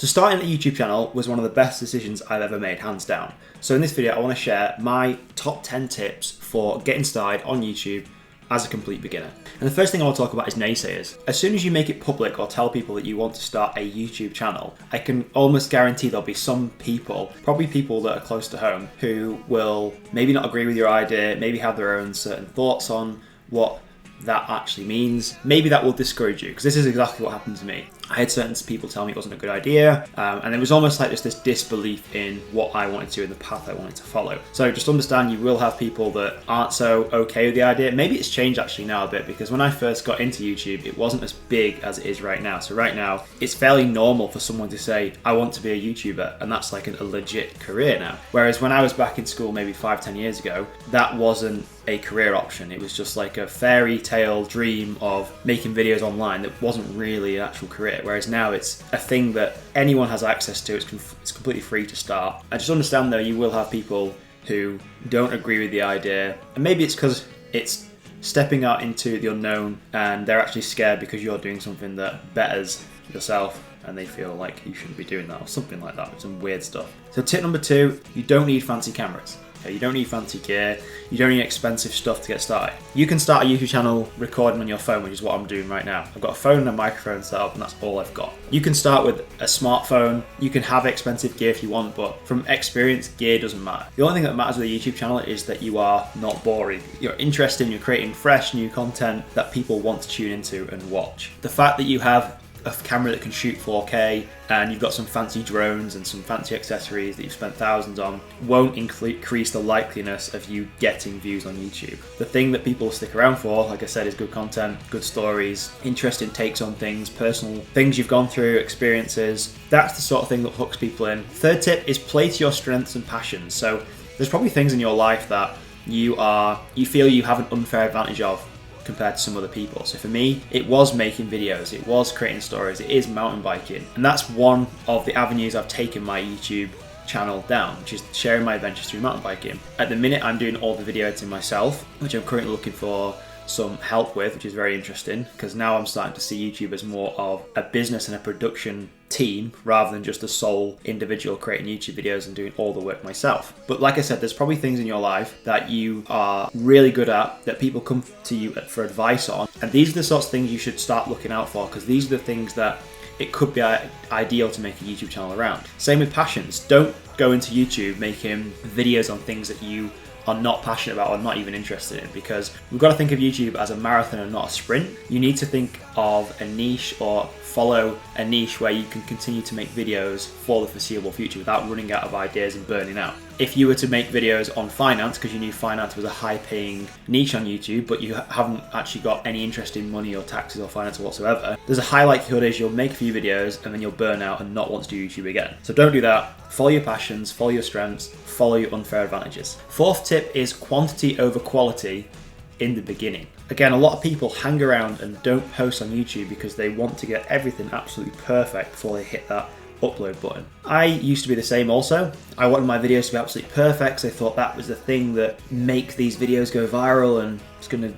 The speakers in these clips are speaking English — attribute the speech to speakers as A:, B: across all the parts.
A: So starting a YouTube channel was one of the best decisions I've ever made, hands down. So in this video, I want to share my top 10 tips for getting started on YouTube as a complete beginner. And the first thing I want to talk about is naysayers. As soon as you make it public or tell people that you want to start a YouTube channel, I can almost guarantee there'll be some people, probably people that are close to home, who will maybe not agree with your idea, maybe have their own certain thoughts on what that actually means. Maybe that will discourage you, because this is exactly what happened to me. I had certain people tell me it wasn't a good idea, and it was almost like just this disbelief in what I wanted to do and the path I wanted to follow. So just understand you will have people that aren't so okay with the idea. Maybe it's changed actually now a bit, because when I first got into YouTube, it wasn't as big as it is right now. So right now, it's fairly normal for someone to say, I want to be a YouTuber, and that's like a legit career now. Whereas when I was back in school, maybe 5-10 years ago, that wasn't a career option. It was just like a fairy tale dream of making videos online that wasn't really an actual career. Whereas now it's a thing that anyone has access to. It's completely free to start. I just understand though, you will have people who don't agree with the idea, and maybe it's because it's stepping out into the unknown and they're actually scared because you're doing something that betters yourself and they feel like you shouldn't be doing that or something like that, some weird stuff. So tip number 2, you don't need fancy cameras. Okay, you don't need fancy gear, you don't need expensive stuff to get started. You can start a YouTube channel recording on your phone, which is what I'm doing right now. I've got a phone and a microphone set up, and that's all I've got. You can start with a smartphone, you can have expensive gear if you want, but from experience, gear doesn't matter. The only thing that matters with a YouTube channel is that you are not boring. You're interested and you're creating fresh, new content that people want to tune into and watch. The fact that you have a camera that can shoot 4K and you've got some fancy drones and some fancy accessories that you've spent thousands on won't increase the likeliness of you getting views on YouTube. The thing that people stick around for, like I said, is good content, good stories, interesting takes on things, personal things you've gone through, experiences. That's the sort of thing that hooks people in. Third tip is play to your strengths and passions. So there's probably things in your life that you feel you have an unfair advantage of compared to some other people. So for me, it was making videos, it was creating stories, it is mountain biking. And that's one of the avenues I've taken my YouTube channel down, which is sharing my adventures through mountain biking. At the minute, I'm doing all the video editing myself, which I'm currently looking for some help with, which is very interesting, because now I'm starting to see YouTube as more of a business and a production team rather than just a sole individual creating YouTube videos and doing all the work myself. But like I said, there's probably things in your life that you are really good at that people come to you for advice on, and these are the sorts of things you should start looking out for, because these are the things that it could be ideal to make a YouTube channel around. Same with passions. Don't go into YouTube making videos on things that you are not passionate about or not even interested in, because we've got to think of YouTube as a marathon and not a sprint. You need to think of a niche or follow a niche where you can continue to make videos for the foreseeable future without running out of ideas and burning out. If you were to make videos on finance because you knew finance was a high-paying niche on YouTube, but you haven't actually got any interest in money or taxes or finance or whatsoever, there's a high likelihood is you'll make a few videos and then you'll burn out and not want to do YouTube again. So don't do that. Follow your passions, follow your strengths, follow your unfair advantages. Fourth tip is quantity over quality in the beginning. Again, a lot of people hang around and don't post on YouTube because they want to get everything absolutely perfect before they hit that upload button. I used to be the same also. I wanted my videos to be absolutely perfect, so I thought that was the thing that make these videos go viral and it's going to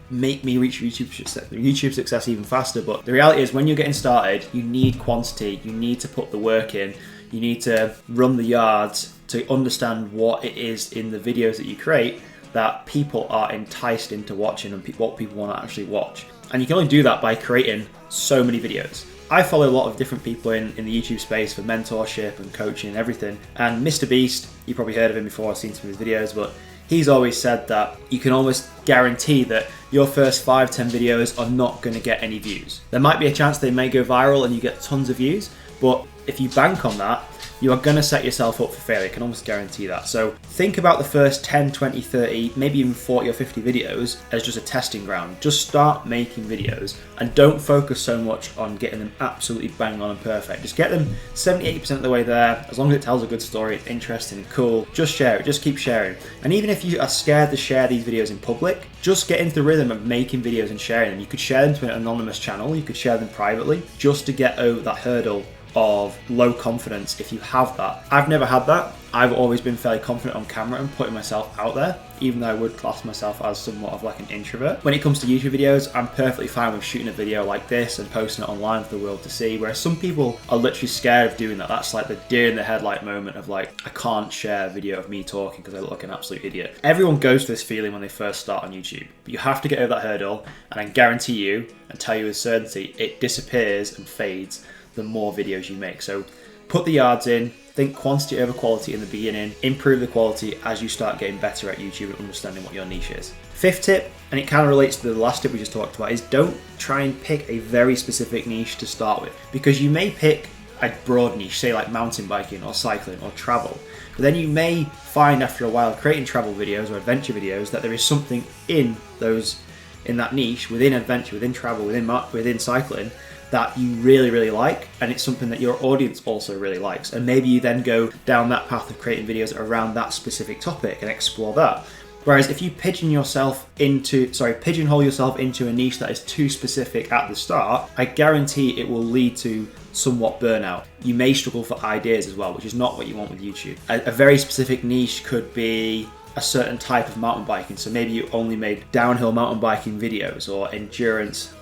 A: make me reach YouTube success even faster. But the reality is, when you're getting started, you need quantity, you need to put the work in, you need to run the yards to understand what it is in the videos that you create that people are enticed into watching and what people want to actually watch. And you can only do that by creating so many videos. I follow a lot of different people in the YouTube space for mentorship and coaching and everything. And Mr. Beast, you probably heard of him before, I've seen some of his videos, but he's always said that you can almost guarantee that your first 5-10 videos are not going to get any views. There might be a chance they may go viral and you get tons of views, but if you bank on that, you are going to set yourself up for failure. I can almost guarantee that. So think about the first 10, 20, 30, maybe even 40 or 50 videos as just a testing ground. Just start making videos and don't focus so much on getting them absolutely bang on and perfect. Just get them 70, 80% of the way there. As long as it tells a good story, it's interesting and cool, just share it, just keep sharing. And even if you are scared to share these videos in public, just get into the rhythm of making videos and sharing them. You could share them to an anonymous channel, you could share them privately, just to get over that hurdle of low confidence if you have that. I've never had that. I've always been fairly confident on camera and putting myself out there, even though I would class myself as somewhat of like an introvert. When it comes to YouTube videos, I'm perfectly fine with shooting a video like this and posting it online for the world to see, whereas some people are literally scared of doing that. That's like the deer in the headlight moment of like, I can't share a video of me talking because I look like an absolute idiot. Everyone goes through this feeling when they first start on YouTube, but you have to get over that hurdle, and I guarantee you and tell you with certainty, it disappears and fades the more videos you make. So put the yards in, think quantity over quality in the beginning, improve the quality as you start getting better at YouTube and understanding what your niche is. Fifth tip, and it kind of relates to the last tip we just talked about, is don't try and pick a very specific niche to start with, because you may pick a broad niche, say like mountain biking or cycling or travel, but then you may find after a while creating travel videos or adventure videos that there is something in that niche, within adventure, within travel, within cycling, that you really like, and it's something that your audience also really likes, and maybe you then go down that path of creating videos around that specific topic and explore that. Whereas if you pigeonhole yourself into a niche that is too specific at the start, I guarantee it will lead to somewhat burnout. You may struggle for ideas as well, which is not what you want with YouTube. A very specific niche could be a certain type of mountain biking. So maybe you only made downhill mountain biking videos or endurance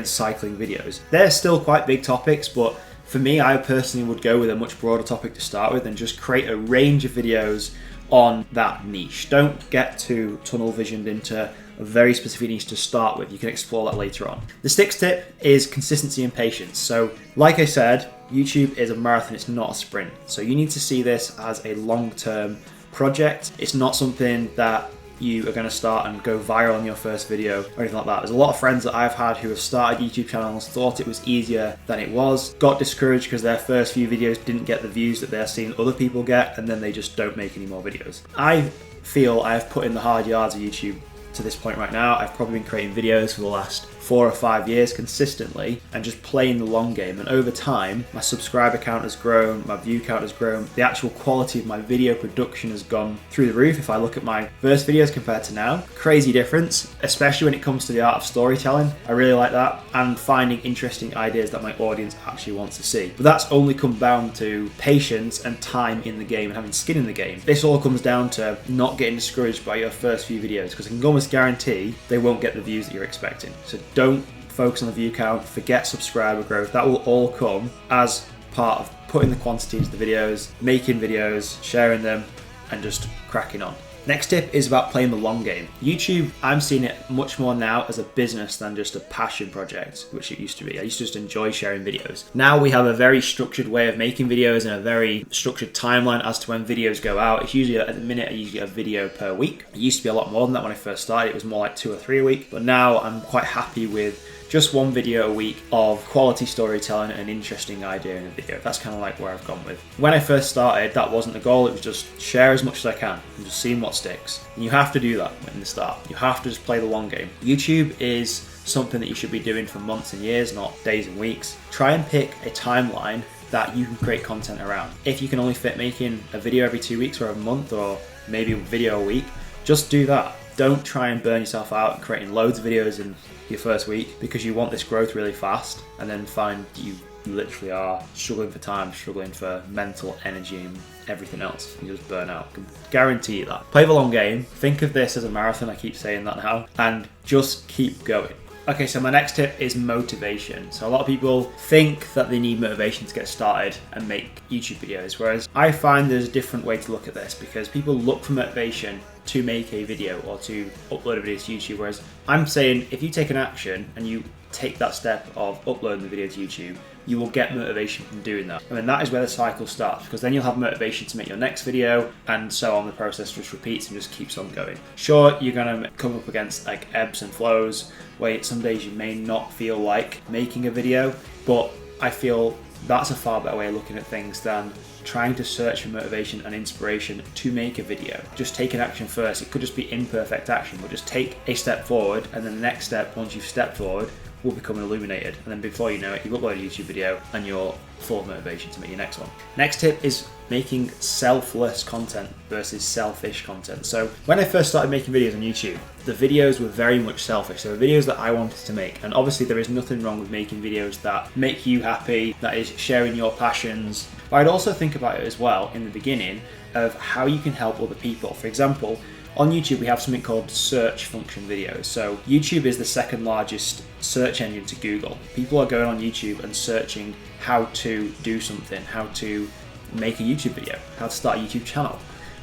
A: cycling videos. They're still quite big topics, but for me, I personally would go with a much broader topic to start with and just create a range of videos on that niche. Don't get too tunnel visioned into a very specific niche to start with. You can explore that later on. The sixth tip is consistency and patience. So like I said, YouTube is a marathon, it's not a sprint. So you need to see this as a long-term project. It's not something that you are going to start and go viral on your first video or anything like that. There's a lot of friends that I've had who have started YouTube channels, thought it was easier than it was, got discouraged because their first few videos didn't get the views that they're seeing other people get, and then they just don't make any more videos. I feel I have put in the hard yards of YouTube to this point right now. I've probably been creating videos for the last 4 or 5 years consistently and just playing the long game, and over time my subscriber count has grown, my view count has grown, the actual quality of my video production has gone through the roof. If I look at my first videos compared to now, crazy difference, especially when it comes to the art of storytelling. I really like that, and finding interesting ideas that my audience actually wants to see. But that's only come down to patience and time in the game and having skin in the game. This all comes down to not getting discouraged by your first few videos, because I can almost guarantee they won't get the views that you're expecting. So don't focus on the view count, forget subscriber growth. That will all come as part of putting the quantity into the videos, making videos, sharing them, and just cracking on. Next tip is about playing the long game. YouTube, I'm seeing it much more now as a business than just a passion project, which it used to be. I used to just enjoy sharing videos. Now we have a very structured way of making videos and a very structured timeline as to when videos go out. It's usually, at the minute, I usually get a video per week. It used to be a lot more than that when I first started. It was more like 2 or 3 a week, but now I'm quite happy with just 1 video a week of quality storytelling and an interesting idea in a video. That's kind of like where I've gone with. When I first started, that wasn't the goal. It was just share as much as I can and just seeing what sticks. And you have to do that in the start. You have to just play the long game. YouTube is something that you should be doing for months and years, not days and weeks. Try and pick a timeline that you can create content around. If you can only fit making a video every 2 weeks or a month, or maybe a video a week, just do that. Don't try and burn yourself out and creating loads of videos in your first week because you want this growth really fast, and then find you literally are struggling for time, struggling for mental energy and everything else. You just burn out. I can guarantee you that. Play the long game. Think of this as a marathon. I keep saying that now. And just keep going. Okay, so my next tip is motivation. So a lot of people think that they need motivation to get started and make YouTube videos, whereas I find there's a different way to look at this, because people look for motivation to make a video or to upload a video to YouTube, whereas I'm saying if you take an action and you take that step of uploading the video to YouTube, you will get motivation from doing that. I mean, that is where the cycle starts, because then you'll have motivation to make your next video, and so on. The process just repeats and just keeps on going. Sure, you're gonna come up against like ebbs and flows, where some days you may not feel like making a video, but I feel that's a far better way of looking at things than trying to search for motivation and inspiration to make a video. Just take an action first. It could just be imperfect action, but just take a step forward, and then the next step, once you've stepped forward, will become illuminated, and then before you know it, you've uploaded a YouTube video and you're full of motivation to make your next one. Next tip is making selfless content versus selfish content. So when I first started making videos on YouTube, the videos were very much selfish. They were videos that I wanted to make. And obviously there is nothing wrong with making videos that make you happy, that is sharing your passions. But I'd also think about it as well in the beginning of how you can help other people. For example, on YouTube, we have something called search function videos. So YouTube is the second largest search engine to Google. People are going on YouTube and searching how to do something, how to make a YouTube video, how to start a YouTube channel.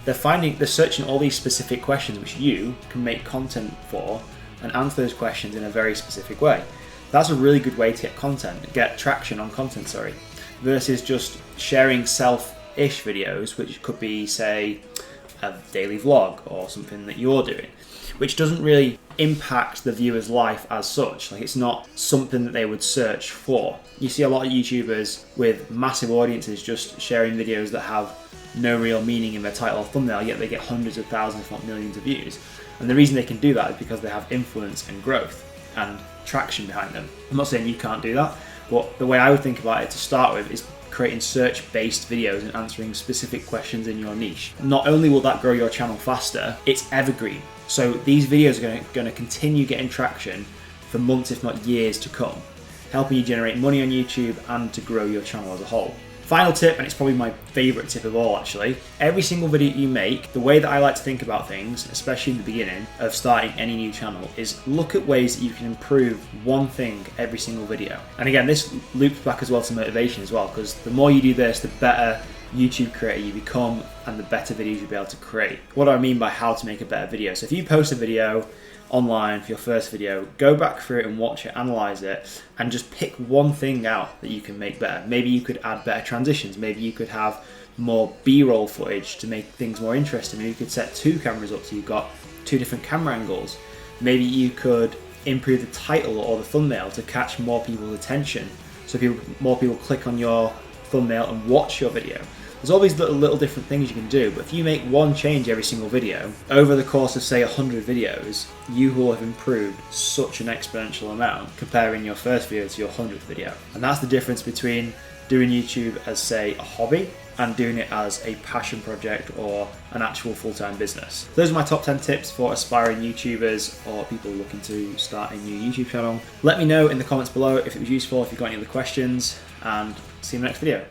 A: They're searching all these specific questions which you can make content for and answer those questions in a very specific way. That's a really good way to get traction on content, versus just sharing self-ish videos, which could be, say, a daily vlog or something that you're doing, which doesn't really impact the viewer's life as such. Like, it's not something that they would search for. You see a lot of YouTubers with massive audiences just sharing videos that have no real meaning in their title or thumbnail, yet they get hundreds of thousands, if not millions of views. And the reason they can do that is because they have influence and growth and traction behind them. I'm not saying you can't do that, but the way I would think about it to start with is creating search-based videos and answering specific questions in your niche. Not only will that grow your channel faster, it's evergreen. So these videos are going to continue getting traction for months, if not years to come, helping you generate money on YouTube and to grow your channel as a whole. Final tip, and it's probably my favorite tip of all actually, every single video you make, the way that I like to think about things, especially in the beginning of starting any new channel, is look at ways that you can improve one thing every single video. And again, this loops back as well to motivation as well, because the more you do this, the better YouTube creator you become and the better videos you'll be able to create. What do I mean by how to make a better video? So if you post a video online for your first video, go back through it and watch it, analyze it, and just pick one thing out that you can make better. Maybe you could add better transitions, maybe you could have more B-roll footage to make things more interesting, maybe you could set two cameras up so you've got two different camera angles, maybe you could improve the title or the thumbnail to catch more people's attention so more people click on your thumbnail and watch your video. There's all these little different things you can do, but if you make one change every single video, over the course of say 100 videos, you will have improved such an exponential amount comparing your first video to your 100th video. And that's the difference between doing YouTube as, say, a hobby and doing it as a passion project or an actual full-time business. Those are my top 10 tips for aspiring YouTubers or people looking to start a new YouTube channel. Let me know in the comments below if it was useful, if you've got any other questions, and see you in the next video.